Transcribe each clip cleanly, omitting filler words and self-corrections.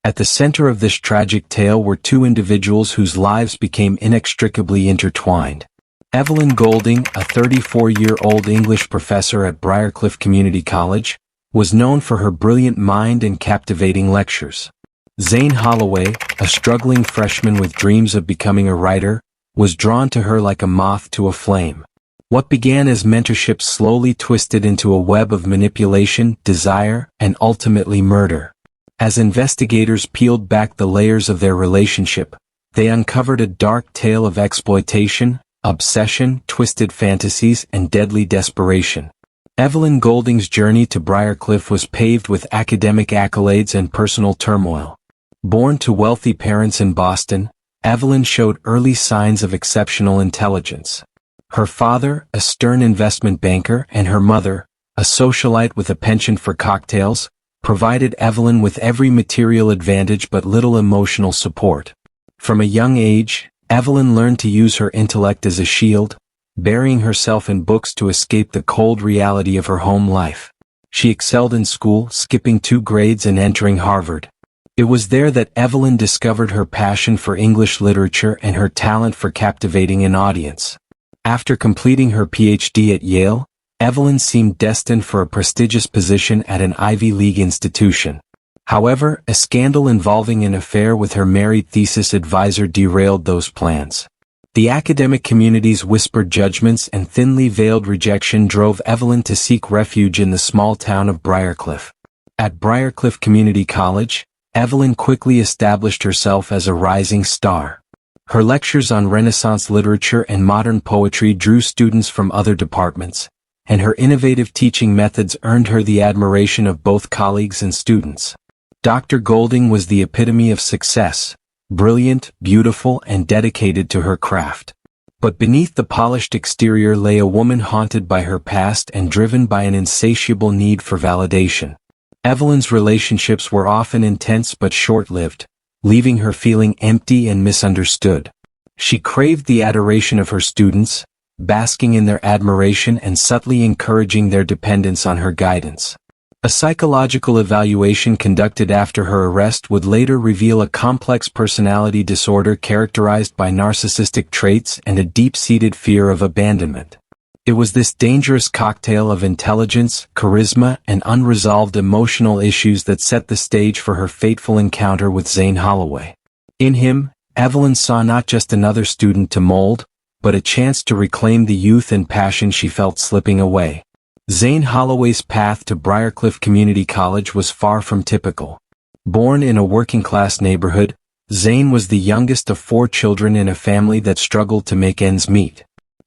At the center of this tragic tale were two individuals whose lives became inextricably intertwined. Evelyn Golding, a 34-year-old English professor at Briarcliff Community College, was known for her brilliant mind and captivating lectures. Zane Holloway, a struggling freshman with dreams of becoming a writer, was drawn to her like a moth to a flame. What began as mentorship slowly twisted into a web of manipulation, desire, and ultimately murder. As investigators peeled back the layers of their relationship, they uncovered a dark tale of exploitation, obsession, twisted fantasies, and deadly desperation. Evelyn Golding's journey to Briarcliff was paved with academic accolades and personal turmoil. Born to wealthy parents in Boston, Evelyn showed early signs of exceptional intelligence. Her father, a stern investment banker, and her mother, a socialite with a penchant for cocktails, provided Evelyn with every material advantage but little emotional support. From a young age, Evelyn learned to use her intellect as a shield, burying herself in books to escape the cold reality of her home life. She excelled in school, skipping 2 grades and entering Harvard. It was there that Evelyn discovered her passion for English literature and her talent for captivating an audience. After completing her PhD at Yale, Evelyn seemed destined for a prestigious position at an Ivy League institution. However, a scandal involving an affair with her married thesis advisor derailed those plans. The academic community's whispered judgments and thinly veiled rejection drove Evelyn to seek refuge in the small town of Briarcliff. At Briarcliff Community College, Evelyn quickly established herself as a rising star. Her lectures on Renaissance literature and modern poetry drew students from other departments, and her innovative teaching methods earned her the admiration of both colleagues and students. Dr. Golding was the epitome of success, brilliant, beautiful, and dedicated to her craft. But beneath the polished exterior lay a woman haunted by her past and driven by an insatiable need for validation. Evelyn's relationships were often intense but short-lived, leaving her feeling empty and misunderstood. She craved the adoration of her students, basking in their admiration and subtly encouraging their dependence on her guidance. A psychological evaluation conducted after her arrest would later reveal a complex personality disorder characterized by narcissistic traits and a deep-seated fear of abandonment. It was this dangerous cocktail of intelligence, charisma, and unresolved emotional issues that set the stage for her fateful encounter with Zane Holloway. In him, Evelyn saw not just another student to mold, but a chance to reclaim the youth and passion she felt slipping away. Zane Holloway's path to Briarcliff Community College was far from typical. Born in a working-class neighborhood, Zane was the youngest of 4 children in a family that struggled to make ends meet.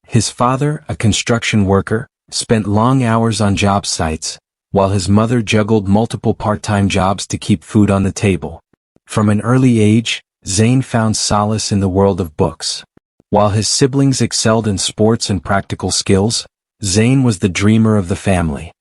His father, a construction worker, spent long hours on job sites, while his mother juggled multiple part-time jobs to keep food on the table. From an early age, Zane found solace in the world of books. While his siblings excelled in sports and practical skills, Zane was the dreamer of the family.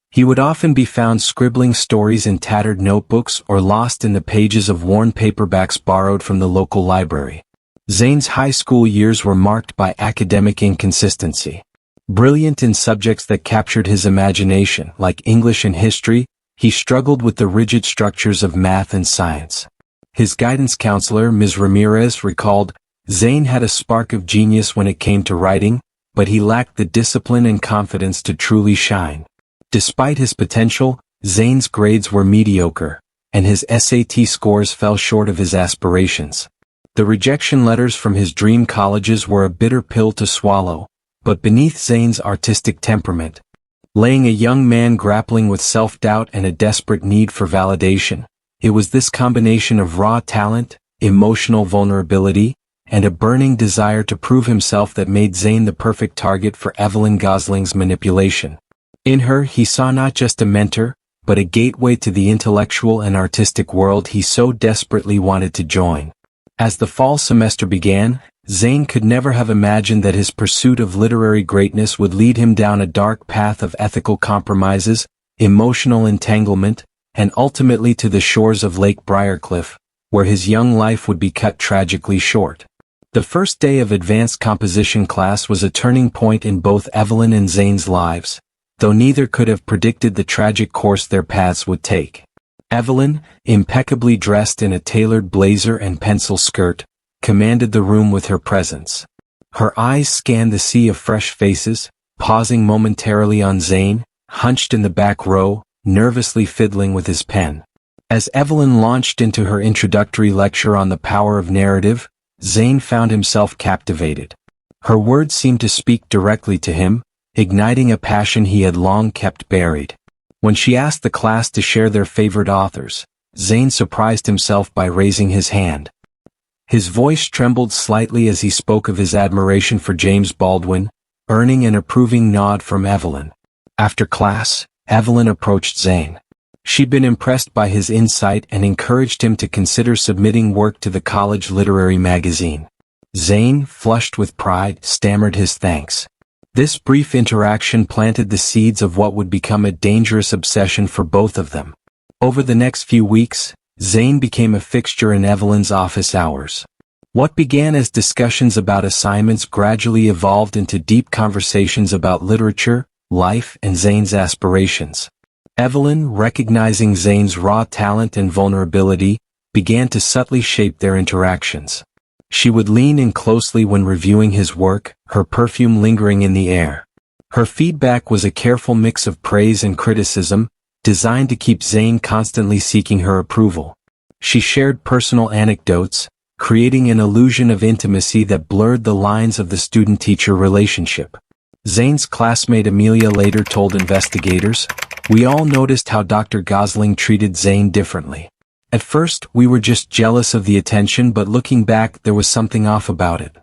He would often be found scribbling stories in tattered notebooks or lost in the pages of worn paperbacks borrowed from the local library. Zane's high school years were marked by academic inconsistency. Brilliant in subjects that captured his imagination, like English and history, he struggled with the rigid structures of math and science. His guidance counselor, Ms. Ramirez, recalled, "Zane had a spark of genius when it came to writing, but he lacked the discipline and confidence to truly shine." Despite his potential, Zane's grades were mediocre, and his SAT scores fell short of his aspirations. The rejection letters from his dream colleges were a bitter pill to swallow, but beneath Zane's artistic temperament, laying a young man grappling with self-doubt and a desperate need for validation, it was this combination of raw talent, emotional vulnerability, and a burning desire to prove himself that made Zane the perfect target for Evelyn Gosling's manipulation. In her, he saw not just a mentor, but a gateway to the intellectual and artistic world he so desperately wanted to join. As the fall semester began, Zane could never have imagined that his pursuit of literary greatness would lead him down a dark path of ethical compromises, emotional entanglement, and ultimately to the shores of Lake Briarcliff, where his young life would be cut tragically short. The first day of advanced composition class was a turning point in both Evelyn and Zane's lives, though neither could have predicted the tragic course their paths would take. Evelyn, impeccably dressed in a tailored blazer and pencil skirt, commanded the room with her presence. Her eyes scanned the sea of fresh faces, pausing momentarily on Zane, hunched in the back row, nervously fiddling with his pen. As Evelyn launched into her introductory lecture on the power of narrative, Zane found himself captivated. Her words seemed to speak directly to him, igniting a passion he had long kept buried. When she asked the class to share their favorite authors, Zane surprised himself by raising his hand. His voice trembled slightly as he spoke of his admiration for James Baldwin, earning an approving nod from Evelyn. After class, Evelyn approached Zane. She'd been impressed by his insight and encouraged him to consider submitting work to the college literary magazine. Zane, flushed with pride, stammered his thanks. This brief interaction planted the seeds of what would become a dangerous obsession for both of them. Over the next few weeks, Zane became a fixture in Evelyn's office hours. What began as discussions about assignments gradually evolved into deep conversations about literature, life, and Zane's aspirations. Evelyn, recognizing Zane's raw talent and vulnerability, began to subtly shape their interactions. She would lean in closely when reviewing his work, her perfume lingering in the air. Her feedback was a careful mix of praise and criticism, designed to keep Zane constantly seeking her approval. She shared personal anecdotes, creating an illusion of intimacy that blurred the lines of the student-teacher relationship. Zane's classmate Amelia later told investigators, "We all noticed how Dr. Gosling treated Zane differently. At first, we were just jealous of the attention, but looking back, there was something off about it."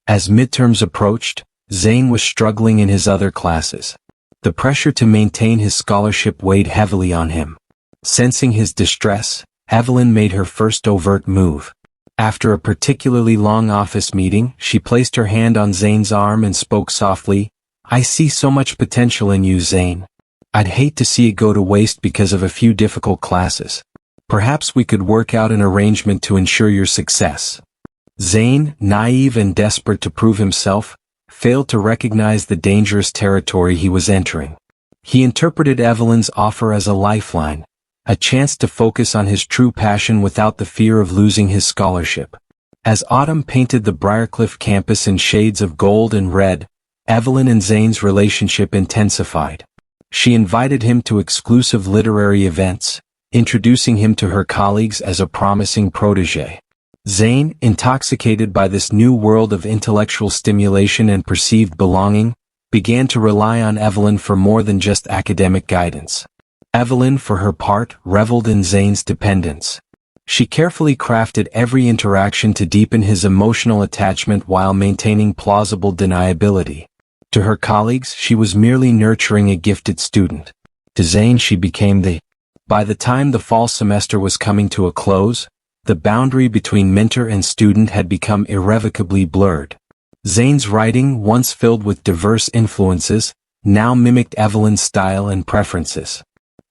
As midterms approached, Zane was struggling in his other classes. The pressure to maintain his scholarship weighed heavily on him. Sensing his distress, Evelyn made her first overt move. After a particularly long office meeting, she placed her hand on Zane's arm and spoke softly, "I see so much potential in you, Zane. I'd hate to see it go to waste because of a few difficult classes. Perhaps we could work out an arrangement to ensure your success." Zane, naive and desperate to prove himself, failed to recognize the dangerous territory he was entering. He interpreted Evelyn's offer as a lifeline, a chance to focus on his true passion without the fear of losing his scholarship. As autumn painted the Briarcliff campus in shades of gold and red, Evelyn and Zane's relationship intensified. She invited him to exclusive literary events, introducing him to her colleagues as a promising protege. Zane, intoxicated by this new world of intellectual stimulation and perceived belonging, began to rely on Evelyn for more than just academic guidance. Evelyn, for her part, reveled in Zane's dependence. She carefully crafted every interaction to deepen his emotional attachment while maintaining plausible deniability. To her colleagues, she was merely nurturing a gifted student. To Zane, she became the... By the time the fall semester was coming to a close, the boundary between mentor and student had become irrevocably blurred. Zane's writing, once filled with diverse influences, now mimicked Evelyn's style and preferences.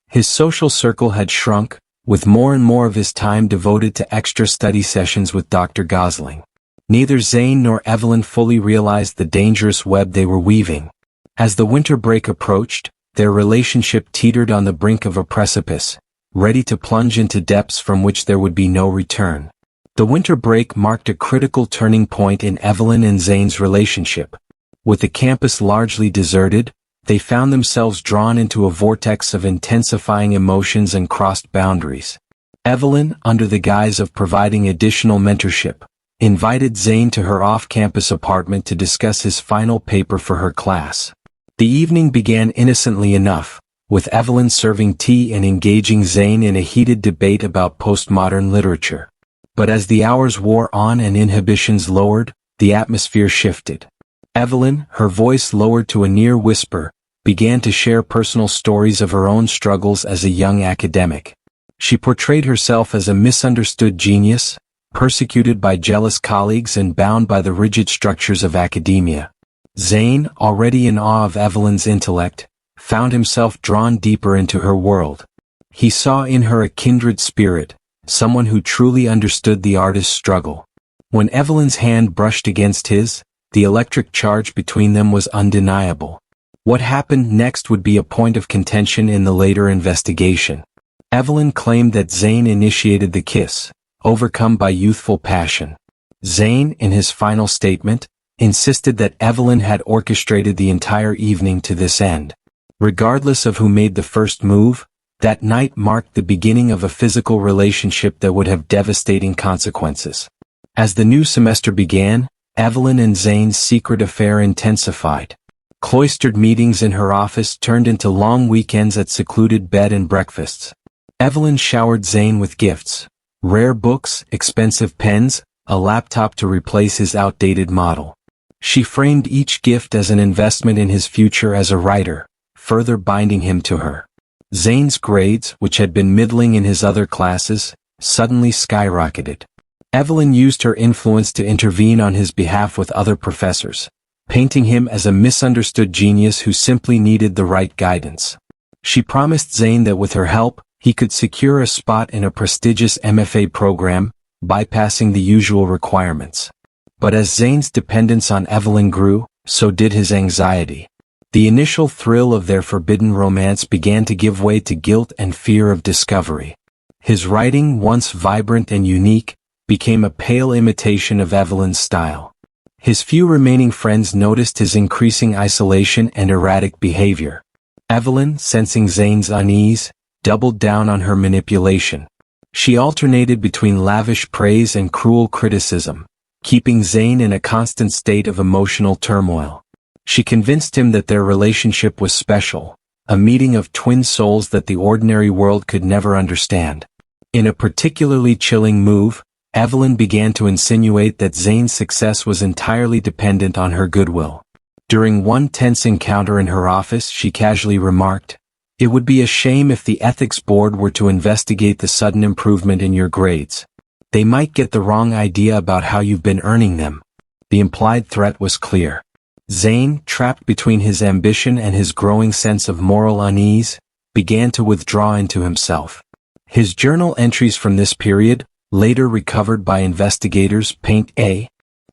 His social circle had shrunk, with more and more of his time devoted to extra study sessions with Dr. Gosling. Neither Zane nor Evelyn fully realized the dangerous web they were weaving. As the winter break approached, their relationship teetered on the brink of a precipice, ready to plunge into depths from which there would be no return. The winter break marked a critical turning point in Evelyn and Zane's relationship. With the campus largely deserted, they found themselves drawn into a vortex of intensifying emotions and crossed boundaries. Evelyn, under the guise of providing additional mentorship, invited Zane to her off-campus apartment to discuss his final paper for her class. The evening began innocently enough, with Evelyn serving tea and engaging Zane in a heated debate about postmodern literature. But as the hours wore on and inhibitions lowered, the atmosphere shifted. Evelyn, her voice lowered to a near whisper, began to share personal stories of her own struggles as a young academic. She portrayed herself as a misunderstood genius, persecuted by jealous colleagues and bound by the rigid structures of academia. Zane, already in awe of Evelyn's intellect, found himself drawn deeper into her world. He saw in her a kindred spirit, someone who truly understood the artist's struggle. When Evelyn's hand brushed against his, the electric charge between them was undeniable. What happened next would be a point of contention in the later investigation. Evelyn claimed that Zane initiated the kiss, overcome by youthful passion. Zane, in his final statement, insisted that Evelyn had orchestrated the entire evening to this end. Regardless of who made the first move, that night marked the beginning of a physical relationship that would have devastating consequences. As the new semester began, Evelyn and Zane's secret affair intensified. Cloistered meetings in her office turned into long weekends at secluded bed and breakfasts. Evelyn showered Zane with gifts, rare books, expensive pens, a laptop to replace his outdated model. She framed each gift as an investment in his future as a writer, further binding him to her. Zane's grades, which had been middling in his other classes, suddenly skyrocketed. Evelyn used her influence to intervene on his behalf with other professors, painting him as a misunderstood genius who simply needed the right guidance. She promised Zane that with her help, he could secure a spot in a prestigious MFA program, bypassing the usual requirements. But as Zane's dependence on Evelyn grew, so did his anxiety. The initial thrill of their forbidden romance began to give way to guilt and fear of discovery. His writing, once vibrant and unique, became a pale imitation of Evelyn's style. His few remaining friends noticed his increasing isolation and erratic behavior. Evelyn, sensing Zane's unease, doubled down on her manipulation. She alternated between lavish praise and cruel criticism, keeping Zane in a constant state of emotional turmoil. She convinced him that their relationship was special, a meeting of twin souls that the ordinary world could never understand. In a particularly chilling move, Evelyn began to insinuate that Zane's success was entirely dependent on her goodwill. During one tense encounter in her office, she casually remarked, "It would be a shame if the ethics board were to investigate the sudden improvement in your grades. They might get the wrong idea about how you've been earning them." The implied threat was clear. Zane, trapped between his ambition and his growing sense of moral unease, began to withdraw into himself. His journal entries from this period, later recovered by investigators, paint a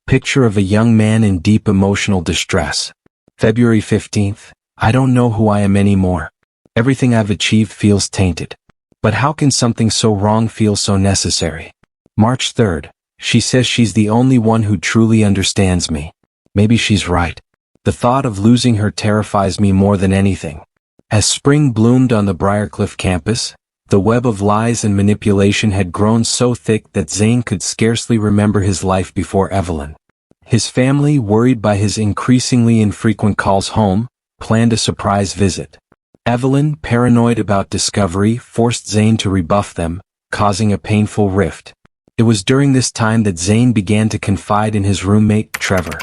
picture of a young man in deep emotional distress. February 15th, "I don't know who I am anymore. Everything I've achieved feels tainted. But how can something so wrong feel so necessary?" March 3rd, "She says she's the only one who truly understands me. Maybe she's right. The thought of losing her terrifies me more than anything." As spring bloomed on the Briarcliff campus, the web of lies and manipulation had grown so thick that Zane could scarcely remember his life before Evelyn. His family, worried by his increasingly infrequent calls home, planned a surprise visit. Evelyn, paranoid about discovery, forced Zane to rebuff them, causing a painful rift. It was during this time that Zane began to confide in his roommate, Trevor.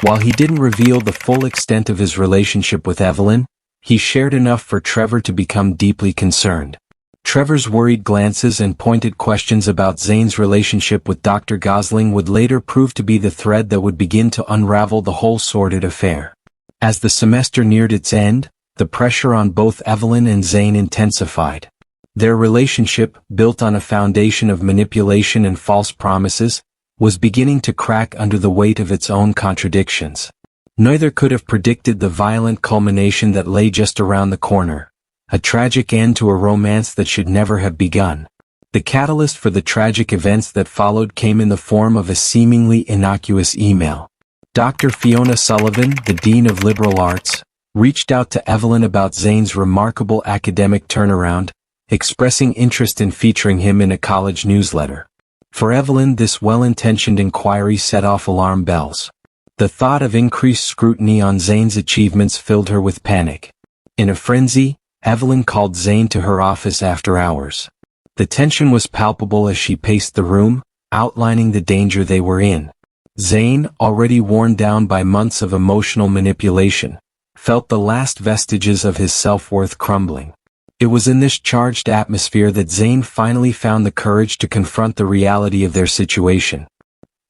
While he didn't reveal the full extent of his relationship with Evelyn, he shared enough for Trevor to become deeply concerned. Trevor's worried glances and pointed questions about Zane's relationship with Dr. Gosling would later prove to be the thread that would begin to unravel the whole sordid affair. As the semester neared its end, the pressure on both Evelyn and Zane intensified. Their relationship, built on a foundation of manipulation and false promises, was beginning to crack under the weight of its own contradictions. Neither could have predicted the violent culmination that lay just around the corner, a tragic end to a romance that should never have begun. The catalyst for the tragic events that followed came in the form of a seemingly innocuous email. Dr. Fiona Sullivan, the Dean of Liberal Arts, reached out to Evelyn about Zane's remarkable academic turnaround, expressing interest in featuring him in a college newsletter. For Evelyn, this well-intentioned inquiry set off alarm bells. The thought of increased scrutiny on Zane's achievements filled her with panic. In a frenzy, Evelyn called Zane to her office after hours. The tension was palpable as she paced the room, outlining the danger they were in. Zane, already worn down by months of emotional manipulation, felt the last vestiges of his self-worth crumbling. It was in this charged atmosphere that Zane finally found the courage to confront the reality of their situation.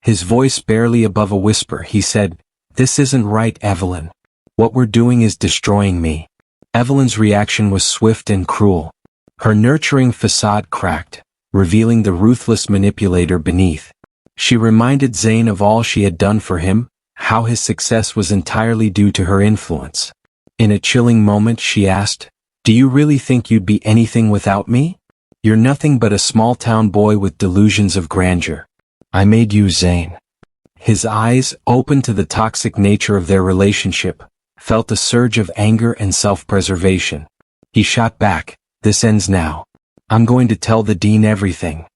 His voice barely above a whisper, he said, "This isn't right, Evelyn. What we're doing is destroying me." Evelyn's reaction was swift and cruel. Her nurturing facade cracked, revealing the ruthless manipulator beneath. She reminded Zane of all she had done for him, how his success was entirely due to her influence. In a chilling moment she asked, "Do you really think you'd be anything without me?" You're nothing but a small-town boy with delusions of grandeur. I made you Zane." His eyes, open to the toxic nature of their relationship, felt a surge of anger and self-preservation. He shot back, "This ends now. I'm going to tell the dean everything."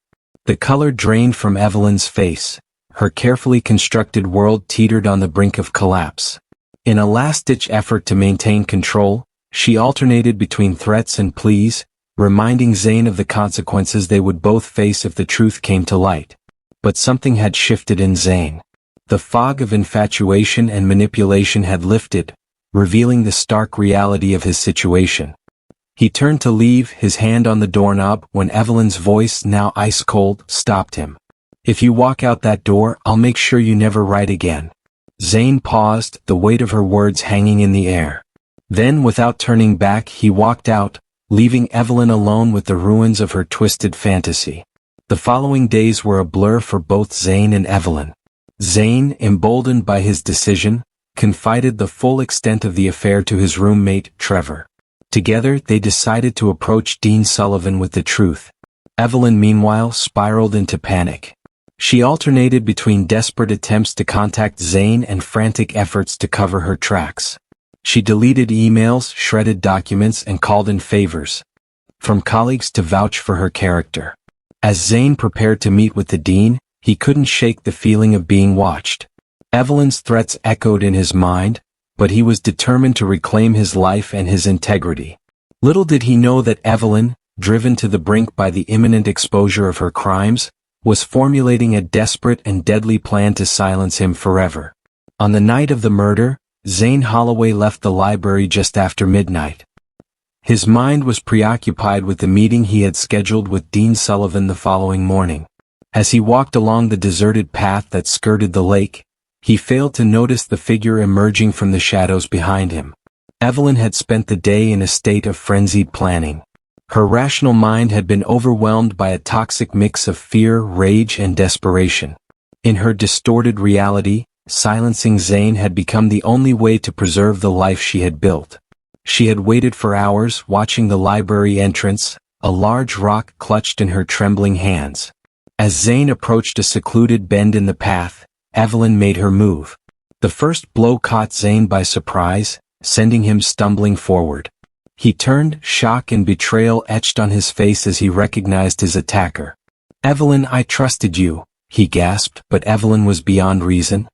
The color drained from Evelyn's face. Her carefully constructed world teetered on the brink of collapse. In a last-ditch effort to maintain control, she alternated between threats and pleas, reminding Zane of the consequences they would both face if the truth came to light. But something had shifted in Zane. The fog of infatuation and manipulation had lifted, revealing the stark reality of his situation. He turned to leave, his hand on the doorknob, when Evelyn's voice, now ice-cold, stopped him. "If you walk out that door, I'll make sure you never write again." Zane paused, the weight of her words hanging in the air. Then, without turning back, he walked out, leaving Evelyn alone with the ruins of her twisted fantasy. The following days were a blur for both Zane and Evelyn. Zane, emboldened by his decision, confided the full extent of the affair to his roommate, Trevor. Together, they decided to approach Dean Sullivan with the truth. Evelyn, meanwhile, spiraled into panic. She alternated between desperate attempts to contact Zane and frantic efforts to cover her tracks. She deleted emails, shredded documents, and called in favors from colleagues to vouch for her character. As Zane prepared to meet with the dean, he couldn't shake the feeling of being watched. Evelyn's threats echoed in his mind, but he was determined to reclaim his life and his integrity. Little did he know that Evelyn, driven to the brink by the imminent exposure of her crimes, was formulating a desperate and deadly plan to silence him forever. On the night of the murder, Zane Holloway left the library just after midnight. His mind was preoccupied with the meeting he had scheduled with Dean Sullivan the following morning. As he walked along the deserted path that skirted the lake, he failed to notice the figure emerging from the shadows behind him. Evelyn had spent the day in a state of frenzied planning. Her rational mind had been overwhelmed by a toxic mix of fear, rage, and desperation. In her distorted reality, silencing Zane had become the only way to preserve the life she had built. She had waited for hours, watching the library entrance, a large rock clutched in her trembling hands. As Zane approached a secluded bend in the path, Evelyn made her move. The first blow caught Zane by surprise, sending him stumbling forward. He turned, shock and betrayal etched on his face as he recognized his attacker. "Evelyn, I trusted you," he gasped, but Evelyn was beyond reason.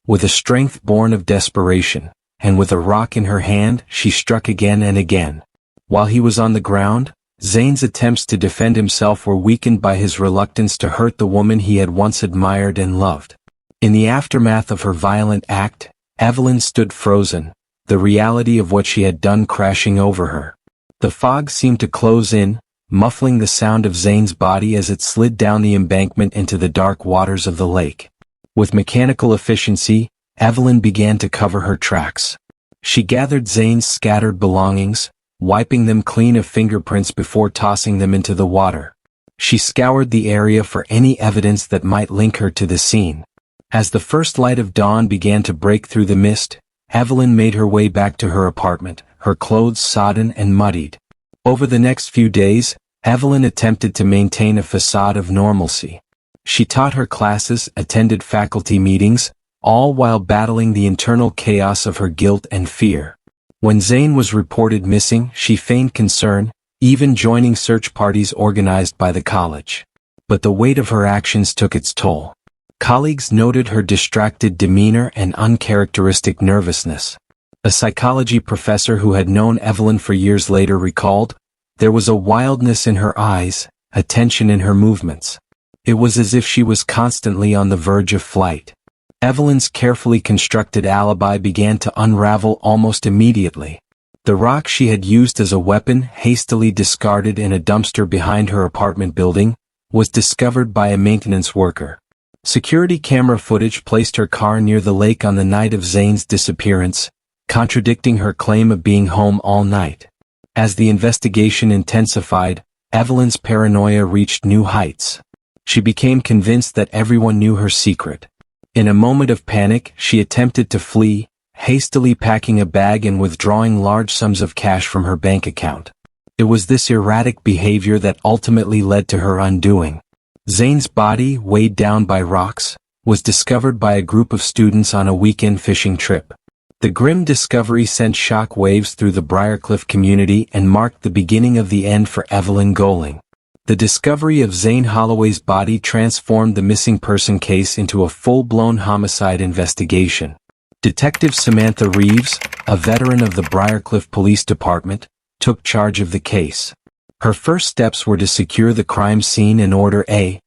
With a strength born of desperation, and with a rock in her hand, she struck again and again. While he was on the ground, Zane's attempts to defend himself were weakened by his reluctance to hurt the woman he had once admired and loved. In the aftermath of her violent act, Evelyn stood frozen, the reality of what she had done crashing over her. The fog seemed to close in, muffling the sound of Zane's body as it slid down the embankment into the dark waters of the lake. With mechanical efficiency, Evelyn began to cover her tracks. She gathered Zane's scattered belongings, wiping them clean of fingerprints before tossing them into the water. She scoured the area for any evidence that might link her to the scene. As the first light of dawn began to break through the mist, Evelyn made her way back to her apartment, her clothes sodden and muddied. Over the next few days, Evelyn attempted to maintain a facade of normalcy. She taught her classes, attended faculty meetings, all while battling the internal chaos of her guilt and fear. When Zane was reported missing, she feigned concern, even joining search parties organized by the college. But the weight of her actions took its toll. Colleagues noted her distracted demeanor and uncharacteristic nervousness. A psychology professor who had known Evelyn for years later recalled, "There was a wildness in her eyes, a tension in her movements. It was as if she was constantly on the verge of flight." Evelyn's carefully constructed alibi began to unravel almost immediately. The rock she had used as a weapon, hastily discarded in a dumpster behind her apartment building, was discovered by a maintenance worker. Security camera footage placed her car near the lake on the night of Zane's disappearance, contradicting her claim of being home all night. As the investigation intensified, Evelyn's paranoia reached new heights. She became convinced that everyone knew her secret. In a moment of panic, she attempted to flee, hastily packing a bag and withdrawing large sums of cash from her bank account. It was this erratic behavior that ultimately led to her undoing. Zane's body, weighed down by rocks, was discovered by a group of students on a weekend fishing trip. The grim discovery sent shock waves through the Briarcliff community and marked the beginning of the end for Evelyn Goling. The discovery of Zane Holloway's body transformed the missing person case into a full-blown homicide investigation. Detective Samantha Reeves, a veteran of the Briarcliff Police Department, took charge of the case. Her first steps were to secure the crime scene and order a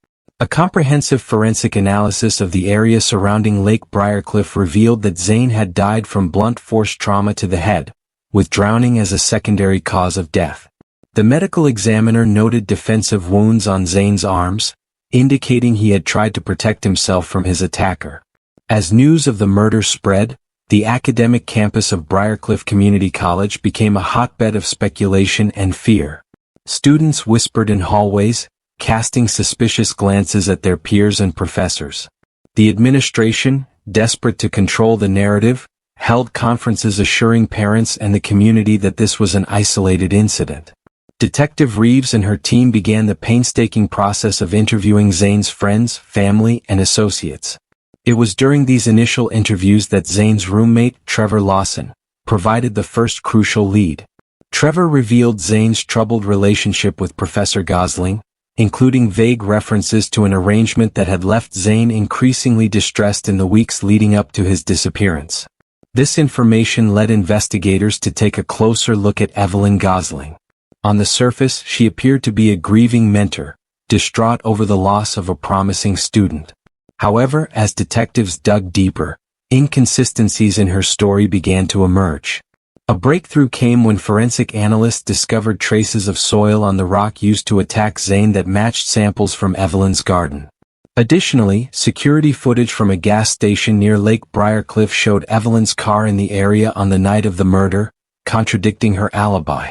comprehensive forensic analysis of the area surrounding Lake Briarcliff revealed that Zane had died from blunt force trauma to the head, with drowning as a secondary cause of death. The medical examiner noted defensive wounds on Zane's arms, indicating he had tried to protect himself from his attacker. As news of the murder spread, the academic campus of Briarcliff Community College became a hotbed of speculation and fear. Students whispered in hallways, casting suspicious glances at their peers and professors. The administration, desperate to control the narrative, held conferences assuring parents and the community that this was an isolated incident. Detective Reeves and her team began the painstaking process of interviewing Zane's friends, family, and associates. It was during these initial interviews that Zane's roommate, Trevor Lawson, provided the first crucial lead. Trevor revealed Zane's troubled relationship with Professor Gosling, including vague references to an arrangement that had left Zane increasingly distressed in the weeks leading up to his disappearance. This information led investigators to take a closer look at Evelyn Gosling. On the surface, she appeared to be a grieving mentor, distraught over the loss of a promising student. However, as detectives dug deeper, inconsistencies in her story began to emerge. A breakthrough came when forensic analysts discovered traces of soil on the rock used to attack Zane that matched samples from Evelyn's garden. Additionally, security footage from a gas station near Lake Briarcliff showed Evelyn's car in the area on the night of the murder, contradicting her alibi.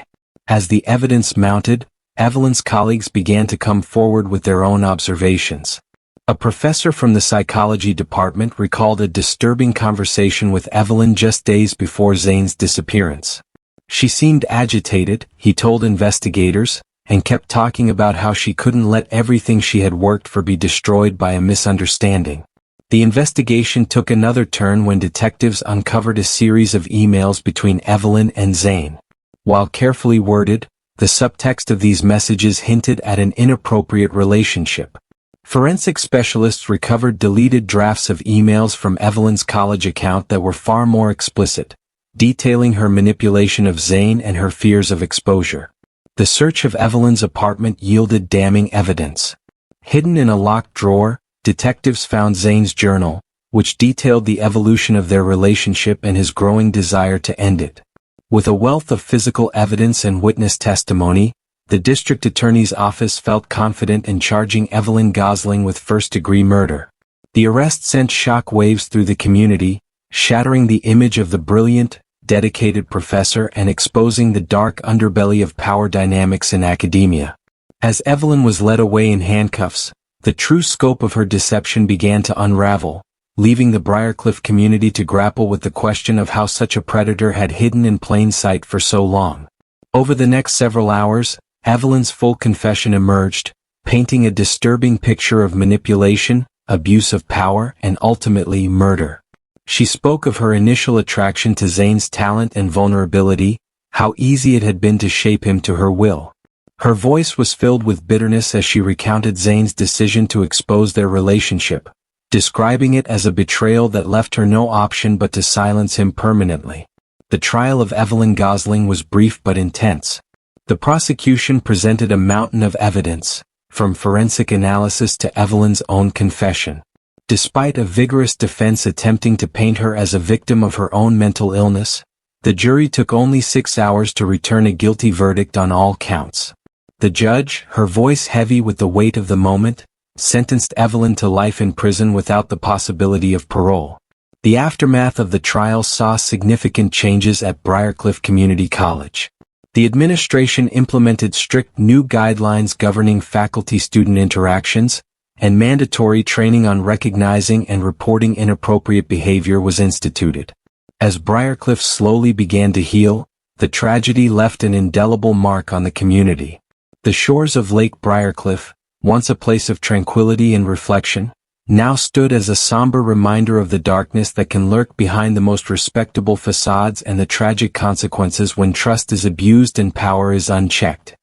As the evidence mounted, Evelyn's colleagues began to come forward with their own observations. A professor from the psychology department recalled a disturbing conversation with Evelyn just days before Zane's disappearance. She seemed agitated, he told investigators, and kept talking about how she couldn't let everything she had worked for be destroyed by a misunderstanding. The investigation took another turn when detectives uncovered a series of emails between Evelyn and Zane. While carefully worded, the subtext of these messages hinted at an inappropriate relationship. Forensic specialists recovered deleted drafts of emails from Evelyn's college account that were far more explicit, detailing her manipulation of Zane and her fears of exposure. The search of Evelyn's apartment yielded damning evidence. Hidden in a locked drawer, detectives found Zane's journal, which detailed the evolution of their relationship and his growing desire to end it. With a wealth of physical evidence and witness testimony, the district attorney's office felt confident in charging Evelyn Gosling with first-degree murder. The arrest sent shock waves through the community, shattering the image of the brilliant, dedicated professor and exposing the dark underbelly of power dynamics in academia. As Evelyn was led away in handcuffs, the true scope of her deception began to unravel, leaving the Briarcliff community to grapple with the question of how such a predator had hidden in plain sight for so long. Over the next several hours, Evelyn's full confession emerged, painting a disturbing picture of manipulation, abuse of power, and ultimately murder. She spoke of her initial attraction to Zane's talent and vulnerability, how easy it had been to shape him to her will. Her voice was filled with bitterness as she recounted Zane's decision to expose their relationship, describing it as a betrayal that left her no option but to silence him permanently. The trial of Evelyn Gosling was brief but intense. The prosecution presented a mountain of evidence, from forensic analysis to Evelyn's own confession. Despite a vigorous defense attempting to paint her as a victim of her own mental illness, the jury took only 6 hours to return a guilty verdict on all counts. The judge, her voice heavy with the weight of the moment, sentenced Evelyn to life in prison without the possibility of parole. The aftermath of the trial saw significant changes at Briarcliff Community College. The administration implemented strict new guidelines governing faculty-student interactions, and mandatory training on recognizing and reporting inappropriate behavior was instituted. As Briarcliff slowly began to heal, the tragedy left an indelible mark on the community. The shores of Lake Briarcliff, once a place of tranquility and reflection, now stood as a somber reminder of the darkness that can lurk behind the most respectable facades and the tragic consequences when trust is abused and power is unchecked.